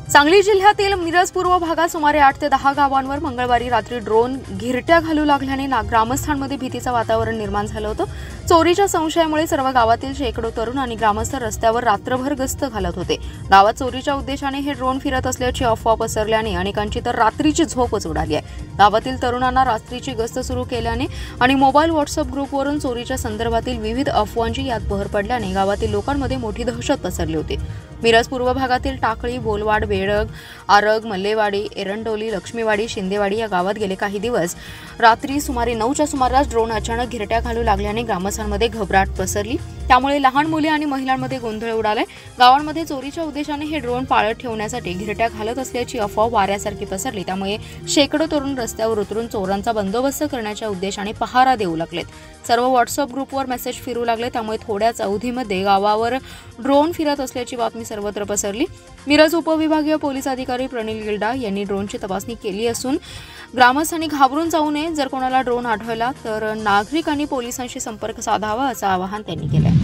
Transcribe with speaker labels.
Speaker 1: सांगली जिल्ह्यातील मिरज पूर्व भागात सुमारे 8 ते 10 गावांवर मंगळवारी रात्री ड्रोन घिरट्या घालू लागल्याने ग्रामस्थांमध्ये भीतीचं वातावरण निर्माण झालं होतं। चोरीच्या संशयामुळे सर्व गावातील शेकडो तरुण आणि ग्रामस्थ रस्त्यावर रात्रभर गस्त घालत होते। गावात चोरीच्या उद्देशाने हे ड्रोन फिरत असल्याची अफवा पसरल्याने अनेकांची तर रात्रीची झोपच उडाली आहे। गावातील तरुणांना रात्रीची गस्त सुरू केल्याने आणि मोबाईल व्हॉट्सअप ग्रुपवरून चोरीच्या संदर्भातील विविध अफवांची यात बहर पडल्याने गावातील लोकांमध्ये मोठी दहशत पसरली होती। मिरज पूर्व भागातील टाकळी, बोलवाड, बेळग, आरग, मल्लेवाडी, एरंडोली, लक्ष्मीवाडी, शिंदेवाडी या गावात गेले काही दिवस रात्री सुमारे 9च्या सुमारास ड्रोन अचानक घिरट्या घालू लागल्याने ग्रामस्थांमध्ये घबराट पसरली। त्यामुळे लहान मुले आणि महिलांमध्ये गोंधळ उडालाय। गावांमध्ये चोरीच्या उद्देशाने हे ड्रोन पाळत ठेवण्यासाठी घिरट्या घालत असल्याची अफवा वाऱ्यासारखी पसरली। त्यामुळे शेकडो तरुण रस्त्यावर उतरून चोरांचा बंदोबस्त करण्याच्या उद्देशाने पहारा देऊ लागलेत। सर्व व्हॉट्सअप ग्रुपवर मेसेज फिरू लागले। त्यामुळे थोड्याच अवधीमध्ये गावावर ड्रोन फिरत असल्याची बातमी सर्वत्र पसरली। मिरज उपविभागीय पोलीस अधिकारी प्रणिल गिल्डा यांनी ड्रोनची तपासणी केली असून ग्रामस्थांनी घाबरून जाऊ नये। जर कोणाला ड्रोन आढळला तर नागरिकांनी पोलिसांशी संपर्क साधावा असं आवाहन त्यांनी केलं।